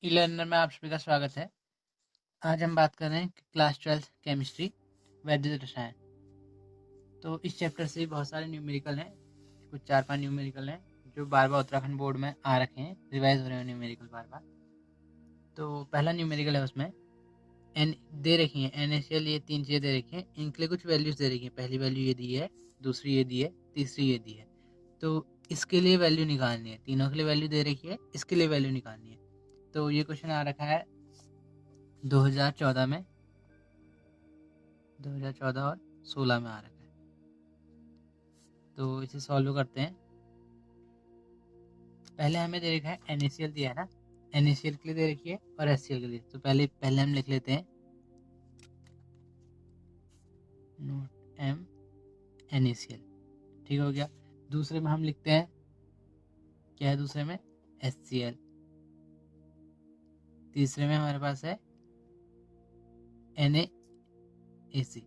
ई learner में आप सभी का स्वागत है। आज हम बात कर रहे हैं क्लास 12 केमिस्ट्री वैद्युत रसायन। तो इस चैप्टर से बहुत सारे न्यूमेरिकल हैं, कुछ 4-5 न्यूमेरिकल हैं जो बार बार उत्तराखंड बोर्ड में आ रखे हैं, रिवाइज हो रहे हैं न्यूमेरिकल बार बार। तो पहला न्यूमेरिकल है, उसमें एन दे रखी है, NaCl, ये 3 चीज़ें दे रखी हैं। इनके लिए कुछ वैल्यूज दे रखी हैं। पहली वैल्यू ये दी है, दूसरी ये दी है, तीसरी ये दी है। तो इसके लिए वैल्यू निकालनी है। तीनों के लिए वैल्यू दे रखी है, इसके लिए वैल्यू निकालनी है। तो ये क्वेश्चन आ रखा है 2014 में, 2014 और 16 में आ रखा है। तो इसे सॉल्व करते हैं। पहले हमें दे रखा है NaCl दिया है ना, NaCl के लिए दे रखी है और HCl के लिए। तो पहले हम लिख लेते हैं नोट M NaCl, ठीक हो गया। दूसरे में हम लिखते हैं, क्या है दूसरे में, HCl। तीसरे में हमारे पास है NaAC।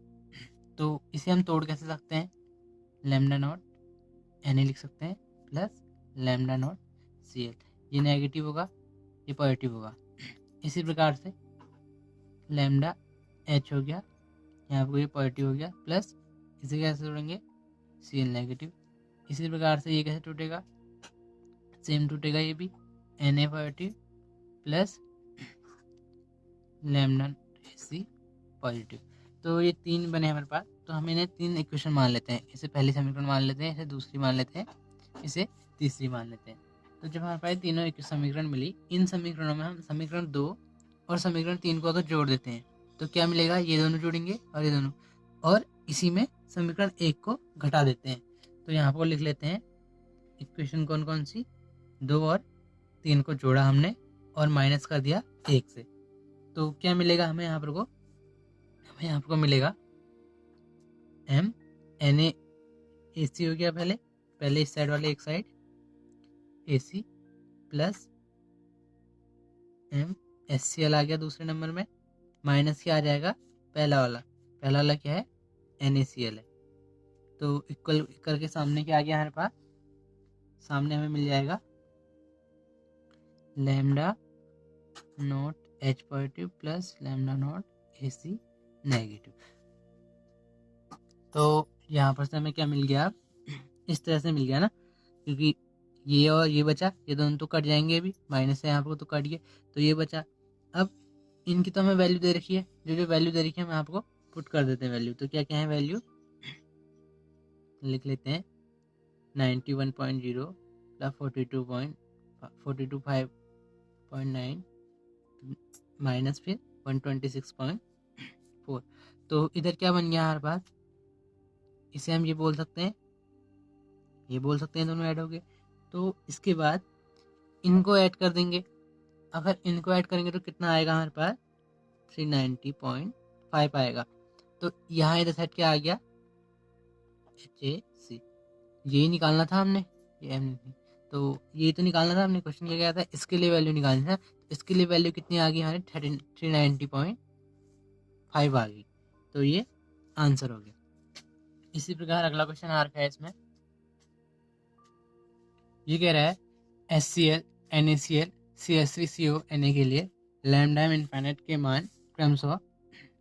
तो इसे हम तोड़ कैसे सकते हैं, लैम्डा नॉट Na लिख सकते हैं प्लस लैम्डा नॉट Cl। ये नेगेटिव होगा, ये पॉजिटिव होगा। इसी प्रकार से लैम्डा H हो गया, यहाँ पर ये पॉजिटिव हो गया, प्लस इसे कैसे जोड़ेंगे, Cl नेगेटिव। इसी प्रकार से ये कैसे टूटेगा, सेम टूटेगा ये भी, Na positive plus lambda AC positive. तो ये 3 बने हमारे पास। तो हम इन्हें 3 इक्वेशन मान लेते हैं। इसे पहली समीकरण मान लेते हैं, इसे दूसरी मान लेते हैं, इसे तीसरी मान लेते हैं। तो जब हमारे पास तीनों एक समीकरण मिली, इन समीकरणों में हम समीकरण 2 और समीकरण 3 को अगर जोड़ देते हैं तो क्या मिलेगा, ये दोनों जोड़ेंगे और ये दोनों, और इसी में समीकरण 1 को घटा देते हैं। तो यहाँ पर लिख लेते हैं इक्वेशन कौन कौन सी, 2 और 3 को जोड़ा हमने और माइनस कर दिया 1 से। तो क्या मिलेगा हमें यहाँ पर को, हमें यहाँ पर मिलेगा M NaAC हो गया, पहले इस साइड वाले एक side AC plus M HCl आ गया दूसरे नंबर में, माइनस क्या आ जाएगा, पहला वाला क्या है, NaCl है। तो इक्वल करके सामने क्या आ गया हमारे पास, सामने हमें मिल जाएगा lambda naught H positive plus lambda naught AC negative. तो यहाँ पर से हमें क्या मिल गया, इस तरह से मिल गया ना, क्योंकि ये और ये बचा, ये दोनों तो कट जाएंगे, अभी माइनस है यहाँ पर तो कट गए, तो ये बचा। अब इनकी तो हमें वैल्यू दे रखी है, जो वैल्यू दे रखी है हम आपको पुट कर देते हैं वैल्यू। तो क्या क्या है वैल्यू, लिख लेते हैं 91.0 प्लस 42.5.9 माइनस फिर 126.4। तो इधर क्या बन गया हमारे पास, इसे हम ये बोल सकते हैं, ये बोल सकते हैं, दोनों ऐड हो गए। तो इसके बाद इनको ऐड कर देंगे। अगर इनको ऐड करेंगे तो कितना आएगा हमारे पास, 390.5 आएगा। तो यहाँ इधर साइड क्या आ गया, HAC। यही निकालना था हमने, ये M नहीं, तो ये तो निकालना था हमने, क्वेश्चन क्या गया था, इसके लिए वैल्यू निकालनी था। इसके लिए वैल्यू कितनी आ गई हमारी, 390.5 आ गई। तो ये आंसर हो गया। इसी प्रकार अगला क्वेश्चन आ रखा है इसमें, ये कह रहा है HCl NaCl CH3CO Na के लिए लैम्डा एम इनफाइनाइट के मान क्रमशः,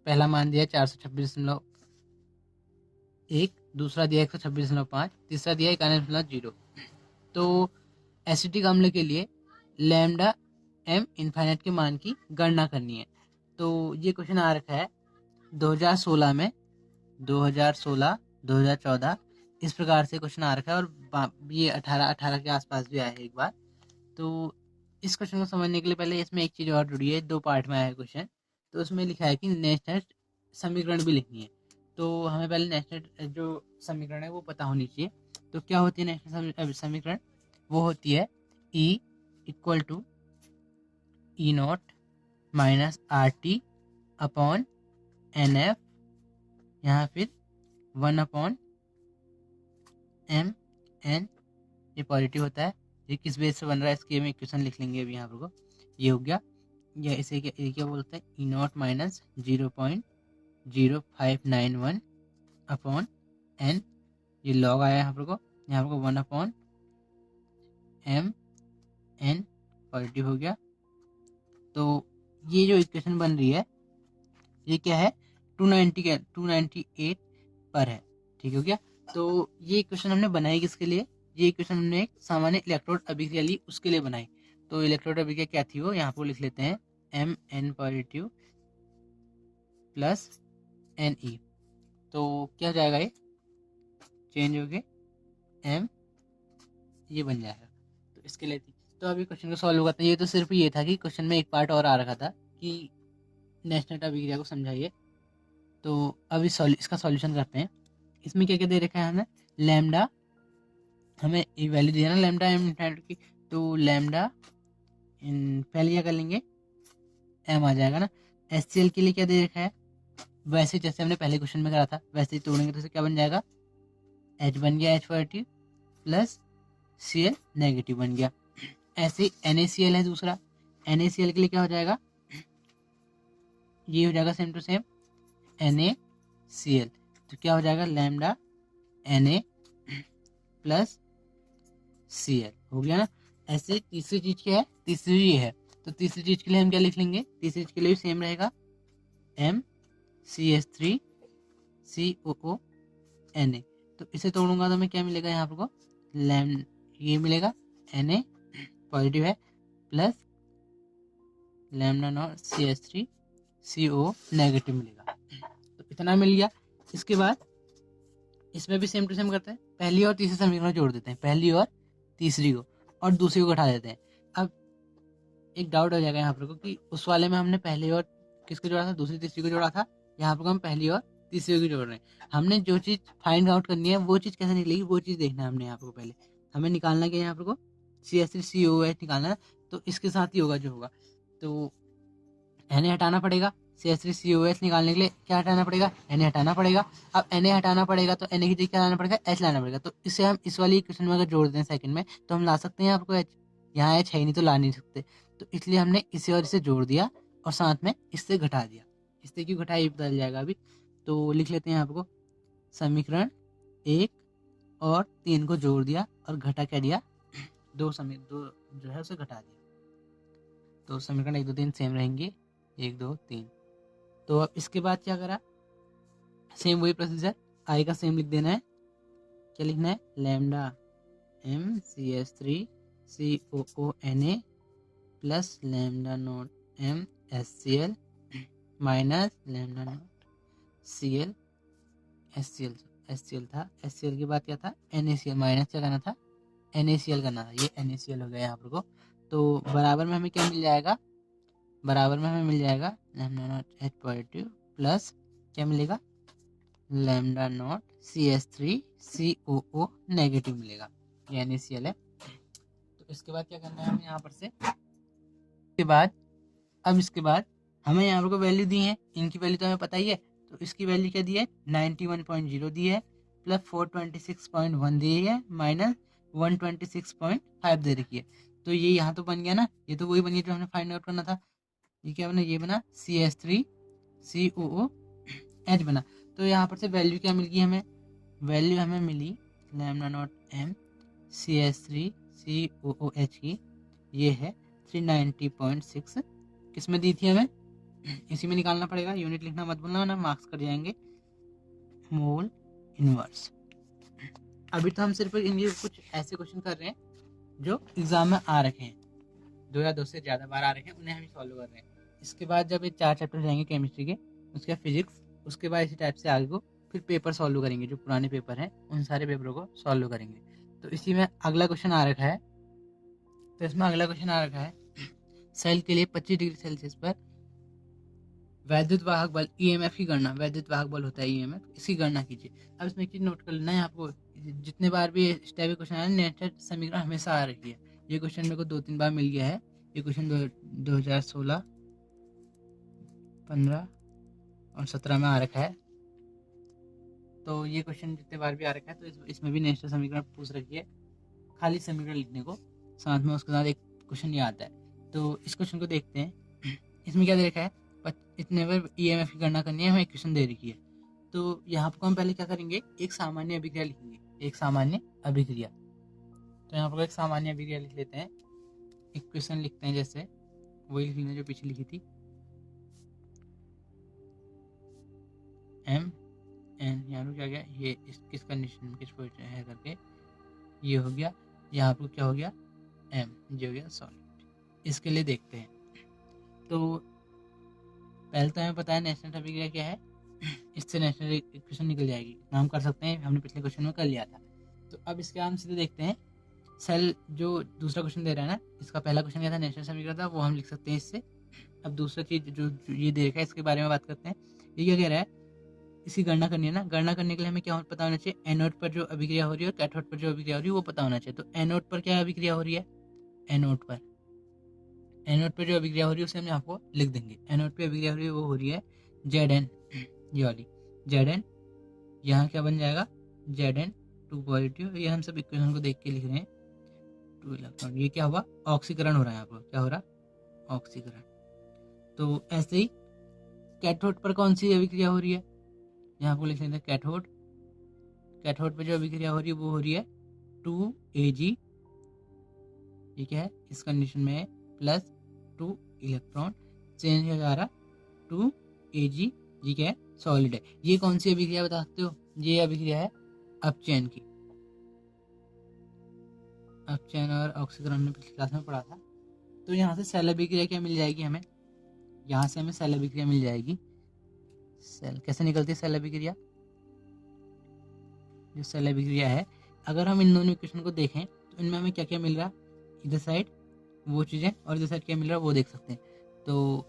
पहला मान दिया 426.1, दूसरा दिया 126.5, तीसरा दिया 91.0। तो एसिटिक अम्ल के लिए लैम्डा एम इनफाइनाइट के मान की गणना करनी है। तो ये क्वेश्चन आ रखा है 2016 में, 2016 2014 इस प्रकार से क्वेश्चन आ रखा है, और ये 18 के आसपास भी आया है एक बार। तो इस क्वेश्चन को समझने के लिए पहले इसमें एक चीज़ और जुड़ी है, 2 पार्ट में आया है क्वेश्चन। तो उसमें लिखा है कि नेशनल समीकरण भी लिखनी है। तो हमें पहले नेशनल जो समीकरण है वो पता होनी चाहिए। तो क्या होती है नेशनल समीकरण, वो होती है E equal to E0 minus RT upon NF, यहाँ फिर 1/m(n), ये पॉजिटिव होता है। ये किस बेस से बन रहा है इसकी हम इक्वेशन लिख लेंगे अभी यहाँ पर को, ये हो गया। या इसे क्या बोलते हैं, E0 माइनस 0.0591 अपॉन n, ये लॉग आया यहाँ पर को, 1/m(n) पॉजिटिव हो गया, तो ये जो इक्वेशन बन रही है ये क्या है, 298 पर है, ठीक हो गया। तो ये इक्वेशन हमने बनाई किसके लिए, ये इक्वेशन हमने एक सामान्य इलेक्ट्रोड अभिक्रिया ली उसके लिए बनाई। तो इलेक्ट्रोड अभिक्रिया क्या थी वो यहाँ पर लिख लेते हैं, Mn पॉजिटिव प्लस Ne। तो क्या हो जाएगा, ये चेंज हो गए M, ये बन जाएगा। तो इसके लिए थी। तो अभी क्वेश्चन को सॉल्व करते हैं। ये तो सिर्फ ये था कि क्वेश्चन में एक पार्ट और आ रखा था कि नेशनल अभिक्रिया को समझाइए। तो अभी इसका सॉल्यूशन करते हैं। इसमें क्या क्या दे रखा है हमें, लैम्डा, हमें एक वैल्यू दिया ना लैम्डा एम की, तो लैम्डा पहले क्या कर लेंगे, एम आ जाएगा ना। HCl के लिए क्या दे रखा है, वैसे जैसे हमने पहले क्वेश्चन में करा था वैसे ही तोड़ेंगे तो क्या बन जाएगा, H बन गया H positive plus Cl negative बन गया। ऐसे ही NaCl है दूसरा, NaCl के लिए क्या हो जाएगा, ये हो जाएगा सेम टू सेम NaCl। तो क्या हो जाएगा, लैम्डा Na प्लस Cl हो गया ना। ऐसे तीसरी चीज क्या है, तीसरी ये है, तो तीसरी चीज के लिए हम क्या लिख लेंगे, तीसरी चीज के लिए भी सेम रहेगा, MCH3COO Na। तो इसे तोड़ूंगा तो हमें क्या मिलेगा, यहाँ पर लैम ये मिलेगा Na पॉजिटिव है plus lambda naught CH3CO negative मिलेगा। तो इतना मिल गया। इसके बाद इसमें भी सेम टू सेम करते हैं, पहली और तीसरी समीकरण जोड़ देते हैं, पहली और तीसरी को, और दूसरी को घटा देते हैं। अब एक डाउट हो जाएगा यहाँ पर को कि उस वाले में हमने पहली और किसको जोड़ा था, दूसरी तीसरी को जोड़ा था, यहाँ पर हम पहली और तीसरी को जोड़ रहे हैं। हमने जो चीज़ फाइंड आउट करनी है वो चीज़ कैसे निकलेगी वो चीज़ देखना है हमने यहाँ पर पहले। हमें निकालना क्या है यहाँ पर को, CH3COOH निकालना है, तो इसके साथ ही होगा जो होगा। तो Na हटाना पड़ेगा, CH3COOH निकालने के लिए क्या हटाना पड़ेगा, Na हटाना पड़ेगा। अब Na हटाना पड़ेगा तो Na की जगह क्या लाना पड़ेगा, H लाना पड़ेगा। तो इसे हम इस वाली इक्वेशन में अगर जोड़ दें सेकंड में तो हम ला सकते हैं आपको H, यहाँ H है ही नहीं तो ला नहीं सकते। तो इसलिए हमने इसे और इसे जोड़ दिया और साथ में इससे घटा दिया। इससे क्यों घटाया ये पता चल जाएगा अभी। तो लिख लेते हैं आपको, समीकरण 1 और 3 को जोड़ दिया और घटा क्या दिया, दो जो है उसे घटा दिया। तो समीकरण 1 2 3 सेम रहेंगे, 1 2 3। तो अब इसके बाद क्या करा, सेम वही प्रोसीजर, आई का सेम लिख देना है। क्या लिखना है, lambda MCH3COONA plus lambda naught MSCl minus lambda naught Cl HCl था, HCl के बाद क्या था, NaCl, माइनस क्या करना था, NaCl करना था, ये NaCl हो गया यहाँ पर को। तो बराबर में हमें क्या मिल जाएगा, बराबर में हमें मिल जाएगा lambda naught H positive plus क्या मिलेगा, लैम्डा नॉट CH3COO नेगेटिव मिलेगा, ये NaCl है। तो इसके बाद क्या करना है हमें यहाँ पर से, इसके बाद अब इसके बाद हमें यहाँ पर को वैल्यू दी है, इनकी वैल्यू तो हमें पता ही है। तो इसकी वैल्यू क्या दी है, 91.0 दी है प्लस 426.1 दी है माइनस 126.5 दे रखी है। तो ये यहाँ तो बन गया ना, ये तो वही बन गया जो हमने फाइंड आउट करना था। ये क्या बना, ये बना CH3COOH बना। तो यहाँ पर से वैल्यू क्या मिल गई हमें, वैल्यू हमें मिली लैम्डा नॉट M CH3COOH की, ये है 390.6। किस में दी थी हमें, इसी में निकालना पड़ेगा, यूनिट लिखना मत भूलना ना मार्क्स कट जाएंगे, मोल इनवर्स। अभी तो हम सिर्फ इनके कुछ ऐसे क्वेश्चन कर रहे हैं जो एग्जाम में आ रखे हैं, 2 या 2 से ज़्यादा बार आ रखे हैं, उन्हें हम सॉल्व कर रहे हैं। इसके बाद जब ये 4 चैप्टर रहेंगे केमिस्ट्री के, उसके बाद फिजिक्स, उसके बाद इसी टाइप से आगे को फिर पेपर सॉल्व करेंगे, जो पुराने पेपर हैं उन सारे पेपरों को सॉल्व करेंगे। तो इसी में अगला क्वेश्चन आ रखा है, तो इसमें अगला क्वेश्चन आ रखा है, सेल के लिए 25 डिग्री सेल्सियस पर वैद्युत वाहक बल EMF की गणना, वैद्युत वाहक बल होता है EMF, इसकी गणना कीजिए। अब इसमें एक चीज नोट कर लेना है आपको, जितने बार भी इस टाइप के क्वेश्चन आए नेचर समीकरण हमेशा आ रही है। ये क्वेश्चन मेरे को 2-3 बार मिल गया है, ये क्वेश्चन 2016, 15 और 17 में आ रखा है। तो ये क्वेश्चन जितने बार भी आ रखा है तो इसमें भी नेचर समीकरण पूछ रखी है, खाली समीकरण लिखने को, साथ में उसके साथ एक क्वेश्चन ये आता है। तो इस क्वेश्चन को देखते हैं, इसमें क्या दे रखा है, इतने बार EMF की गणना करनी है, हमें इक्वेशन दे रखी है। तो यहाँ पर हम पहले क्या करेंगे, एक सामान्य अभिक्रिया लिखेंगे, एक सामान्य अभिक्रिया। तो यहाँ पर एक सामान्य अभिक्रिया लिख लेते हैं, इक्वेशन लिखते हैं जैसे वही लिख लेना जो पीछे लिखी थी, एम एन, यहाँ पर क्या गया, ये किस कंडीशन में किस पोजिशन है करके ये हो गया, यहाँ पर क्या हो गया, एम, ये हो गया सॉलिड। इसके लिए देखते हैं। तो पहले तो हमें पता है नेशनल अभिक्रिया क्या है, इससे नेशनल इक्वेशन निकल जाएगी, हम कर सकते हैं, हमने पिछले क्वेश्चन में कर लिया था। तो अब इसके हम सीधे देखते हैं, सेल जो दूसरा क्वेश्चन दे रहा है ना, इसका पहला क्वेश्चन क्या था, नेशनल समीकरण था, वो हम लिख सकते हैं इससे। अब दूसरा चीज जो ये दे रखा है इसके बारे में बात करते हैं। ये क्या कह रहा है, इसकी गणना करनी है ना, गणना करने के लिए हमें क्या पता होना चाहिए, एनोड पर जो अभिक्रिया हो रही है और कैथोड पर जो अभिक्रिया हो रही है वो पता होना चाहिए। तो एनोड पर क्या अभिक्रिया हो रही है, एनोड पर जो अभिक्रिया हो रही है उसे हम यहाँ को लिख देंगे। एनोड पे अभिक्रिया हो रही है वो हो रही है Zn, ये वाली Zn, यहाँ क्या बन जाएगा Zn 2 पॉजिटिव, ये हम सब इक्वेशन को देख के लिख रहे हैं 2 इलेक्ट्रॉन। ये क्या हुआ, ऑक्सीकरण हो रहा है यहाँ पर, क्या हो रहा, ऑक्सीकरण। तो ऐसे ही कैथोड पर कौन सी अभिक्रिया हो रही है, यहाँ को लिख लेते हैं कैथोड। कैथोड पर जो अभिक्रिया हो रही है वो हो रही है 2Ag, ये क्या है, इस कंडीशन में प्लस 2 इलेक्ट्रॉन चेंज हो जा रहा 2Ag, ये क्या है, सॉलिड है। ये कौन सी अभिक्रिया बता सकते हो, ये अभिक्रिया है अपचयन की। अपचयन और ऑक्सीकरण में पिछली क्लास में पढ़ा था। तो यहाँ से सेल अभिक्रिया क्या मिल जाएगी हमें, यहाँ से हमें सेल अभिक्रिया मिल जाएगी। सेल कैसे निकलती है सेल अभिक्रिया, जो सेल अभिक्रिया है, अगर हम इन दोनों इक्वेशन को देखें तो इनमें हमें क्या क्या मिल रहा है, इधर साइड वो चीज़ें और इधर साइड क्या मिल रहा है वो देख सकते हैं। तो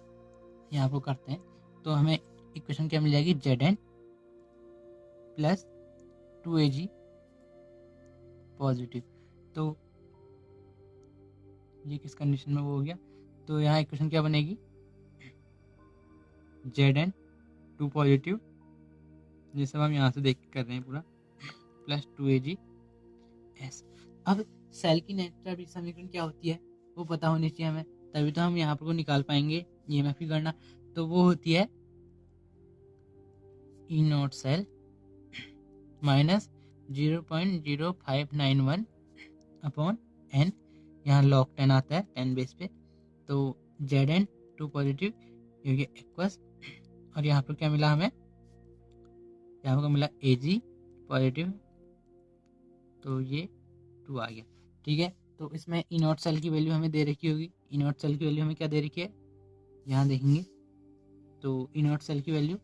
यहाँ पर करते हैं, तो हमें इक्वेशन क्या मिल जाएगी, Zn प्लस 2Ag पॉजिटिव। तो ये किस कंडीशन में वो हो गया, तो यहाँ इक्वेशन क्या बनेगी, Zn 2 पॉजिटिव, ये सब हम यहाँ से देख कर रहे हैं पूरा, प्लस 2Ag S। अब सेल की नेचुरल समीकरण क्या होती है वो पता होनी चाहिए हमें, तभी तो हम यहाँ पर को निकाल पाएंगे ईएमएफ की गणना। तो वो होती है E nought cell minus 0.0591 upon n, यहाँ लॉग 10 आता है 10 बेस पे। तो Zn 2 पॉजिटिव, ये एक्वस, और यहाँ पर क्या मिला हमें, यहाँ पर मिला Ag पॉजिटिव, तो ये 2 आ गया, ठीक है। तो इसमें ई नॉट सेल की वैल्यू हमें दे रखी होगी, ई नॉट सेल की वैल्यू हमें क्या दे रखी है, यहाँ देखेंगे तो ई नॉट सेल की वैल्यू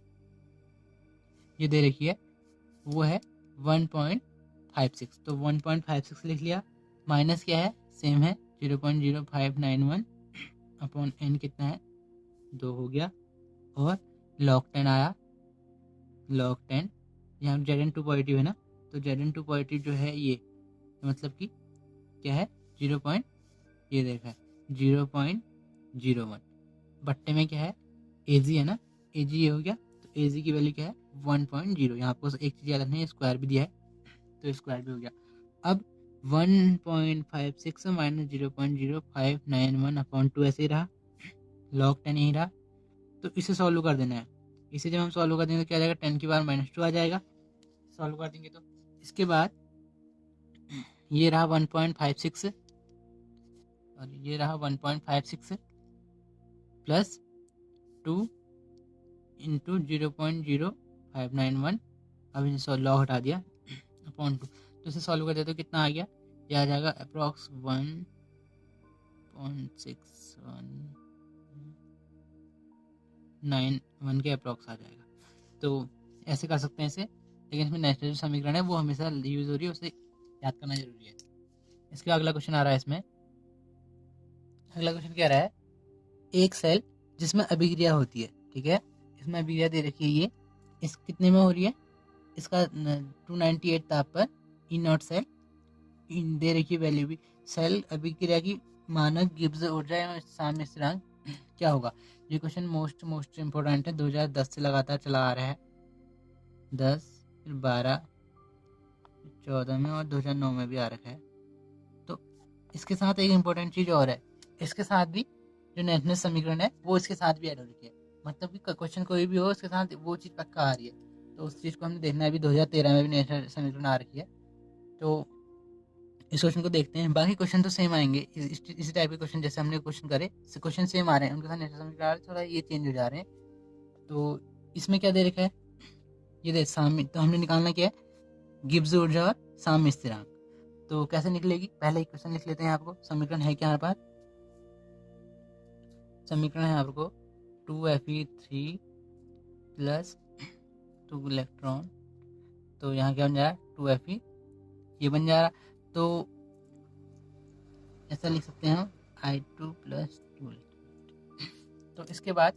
ये दे रखी है, वो है 1.56। तो 1.56 लिख लिया, माइनस क्या है, सेम है 0.0591 अपॉन एन कितना है 2 हो गया, और लॉग 10 आया, लॉग 10, यहाँ Zn 2 पॉजिटिव है ना, तो Zn 2 पॉजिटिव जो है ये मतलब कि क्या है 0. ये देखा है 0.01, बट्टे में क्या है Ag है ना, Ag ये हो गया, तो Ag की वैल्यू क्या है 1.0। यहाँ आपको एक चीज़ याद रखनी है, स्क्वायर भी दिया है तो स्क्वायर भी हो गया। अब 1.56 माइनस 0.0591 अपॉन 2 ऐसे ही रहा, लॉग 10 यही रहा, तो इसे सॉल्व कर देना है। इसे जब हम सॉल्व कर देंगे तो क्या आ जाएगा, 10 की पावर -2 आ जाएगा, सॉल्व कर देंगे तो। इसके बाद ये रहा 1.56 और ये रहा 1.56 प्लस 2 इंटू 0.0591, अभी लॉग हटा दिया अपॉन 2, तो इसे सॉल्व कर देते तो कितना आ गया, ये आ जाएगा अप्रॉक्स 1.619 के अप्रॉक्स आ जाएगा। तो ऐसे कर सकते हैं इसे, लेकिन इसमें नेचुरल समीकरण है वो हमेशा यूज हो रही है, उसे याद करना जरूरी है। इसके अगला क्वेश्चन आ रहा है, इसमें अगला क्वेश्चन क्या रहा है, एक सेल जिसमें अभिक्रिया होती है, ठीक है, इसमें अभिक्रिया दे रखी है, ये इस कितने में हो रही है, इसका 298 ताप पर ई नॉट सेल दे रखी है वैल्यू भी। सेल अभिक्रिया की मानक गिब्स ऊर्जा एवं साम्य स्थिरांक क्या होगा। ये क्वेश्चन मोस्ट इम्पोर्टेंट है, 2010 से लगातार चला आ रहा है, 10 फिर 12 14 में और 2009 में भी आ रखा है। तो इसके साथ एक इम्पोर्टेंट चीज़ और है, इसके साथ भी जो नेशनल समीकरण है वो इसके साथ भी ऐड हो रखी है, मतलब कि क्वेश्चन कोई भी हो उसके साथ वो चीज़ पक्का आ रही है, तो उस चीज़ को हमने देखना है। अभी 2013 में भी नेशनल समीकरण आ रखी है, तो इस क्वेश्चन को देखते हैं। बाकी क्वेश्चन तो सेम आएंगे, इसी टाइप के क्वेश्चन जैसे हमने क्वेश्चन करे, क्वेश्चन सेम आ रहे हैं, उनके साथ नेचर समीकरण थोड़ा ये चेंज हो जा रहे हैं। तो इसमें क्या दे रखा है, ये दे साम्य, तो हमने निकालना क्या है, गिब्स ऊर्जा और साम्य स्थिरांक। तो कैसे निकलेगी, पहले एक क्वेश्चन लिख लेते हैं। आपको समीकरण है क्या हमारे पास, समीकरण है आपको 2Fe3 प्लस 2 इलेक्ट्रॉन, तो यहाँ क्या बन जा रहा है 2Fe, ये बन जा रहा। तो ऐसा लिख सकते हैं हम I2 प्लस 2। तो इसके बाद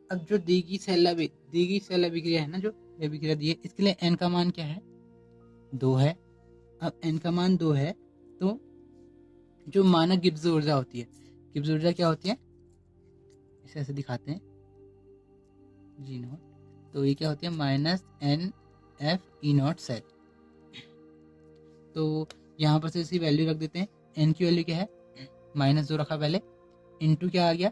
अब जो दी गई सेल अभिक्रिया है ना, जो अभिक्रिया दी है, इसके लिए n का मान क्या है, 2 है। अब n का मान 2 है, तो जो मानक गिब्स ऊर्जा होती है, गिब्स ऊर्जा क्या होती है, इसे ऐसे दिखाते हैं G0, तो ये क्या होती है -NF सेल। तो यहाँ पर से इसकी वैल्यू रख देते हैं। n की वैल्यू क्या है, -2 रखा पहले, इंटू क्या आ गया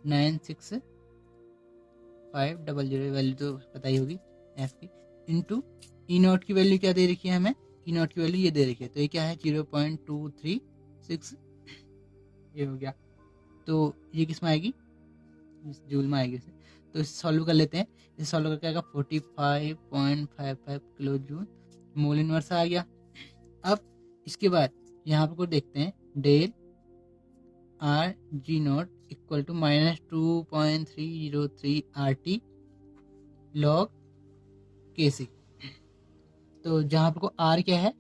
96500, वैल्यू तो पता ही होगी f की, इंटू E0 की वैल्यू क्या दे रखी है हमें, E0 की वैल्यू ये दे रखी है, तो ये क्या है 0.236, ये हो गया। तो ये किस में आएगी, इस जूल में आएगी इसे। तो इसे सॉल्व कर लेते हैं। इसे सॉल्व करके आएगा 45.55 किलो जूल मोल इनवर्स आ गया। अब इसके बाद यहाँ पर देखते हैं, del RG0 equal to -2.303 RT log KC। तो जहाँ पर को R क्या है,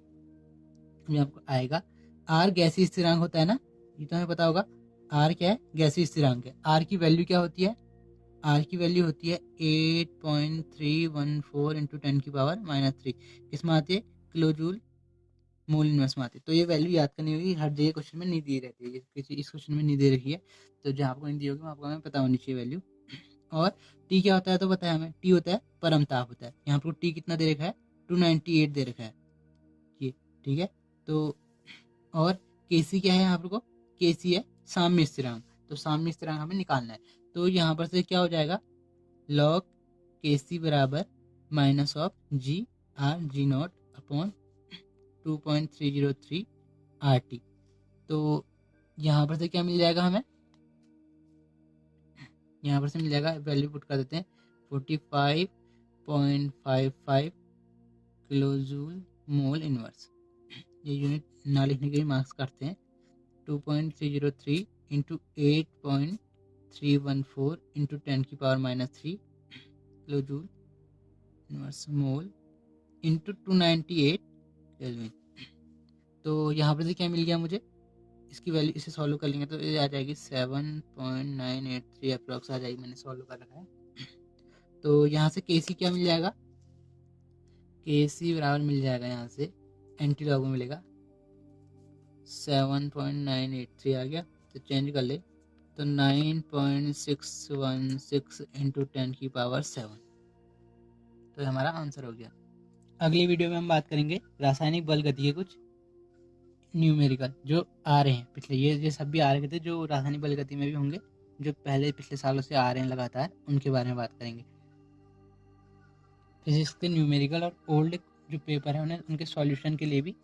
यहाँ पर आएगा R गैसीय स्थिरांक होता है ना, ये तो हमें पता होगा। R क्या है, गैसीय स्थिरांक है। R की वैल्यू क्या होती है, R की वैल्यू होती है 8.314 इंटू 10 की पावर -3, किसमें आती है, किलो जूल मोल इनवर्स में आती है। तो ये वैल्यू याद करनी होगी, हर जगह क्वेश्चन में नहीं दी रहती है, इस क्वेश्चन में नहीं दे रखी है, तो जहाँ आपको नहीं दी होगी आपको हमें पता होनी चाहिए वैल्यू। और टी क्या होता है, तो बताया हमें, टी होता है परम ताप होता है। यहाँ पर टी कितना दे रखा है, 298 दे रखा है, ये ठीक है। तो और केसी क्या है, यहाँ पर को केसी है साम्य स्थिरांक, तो साम्य स्थिरांक हमें निकालना है। तो यहाँ पर से क्या हो जाएगा, लॉग केसी बराबर -GR G0 अपॉन 2.303 RT। तो यहाँ पर से क्या मिल जाएगा हमें, यहाँ पर से मिल जाएगा, वैल्यू पुट कर देते हैं 45.55 किलो जूल मोल इनवर्स। ये यूनिट ना लिखने के लिए मार्क्स काटते हैं। 2.303 इंटू 8.314 इंटू 10 की power -3 kilo joule inverse mole into 298 kelvin. तो यहाँ पर से क्या मिल गया मुझे, इसकी वैल्यू, इसे सॉल्व कर लेंगे तो ये आ जाएगी 7.983 अप्रॉक्स आ जाएगी, मैंने सॉल्व कर रखा है। तो यहाँ से केसी क्या मिल जाएगा, केसी बराबर मिल जाएगा, यहाँ से एंटी लॉग में मिलेगा 7.983 आ गया, तो चेंज कर ले तो 9.616 इंटू 10 की पावर 7, तो हमारा आंसर हो गया। अगली वीडियो में हम बात करेंगे रासायनिक बल गति के कुछ न्यूमेरिकल जो आ रहे हैं पिछले, ये सब भी आ रहे थे जो रासायनिक बल गति में भी होंगे, जो पहले पिछले सालों से आ रहे हैं लगातार, उनके बारे में बात करेंगे। फिजिक्स के न्यूमेरिकल और ओल्ड जो पेपर है उन्हें, उनके सॉल्यूशन के लिए भी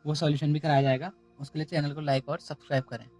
वो सॉल्यूशन भी कराया जाएगा। उसके लिए चैनल को लाइक और सब्सक्राइब करें।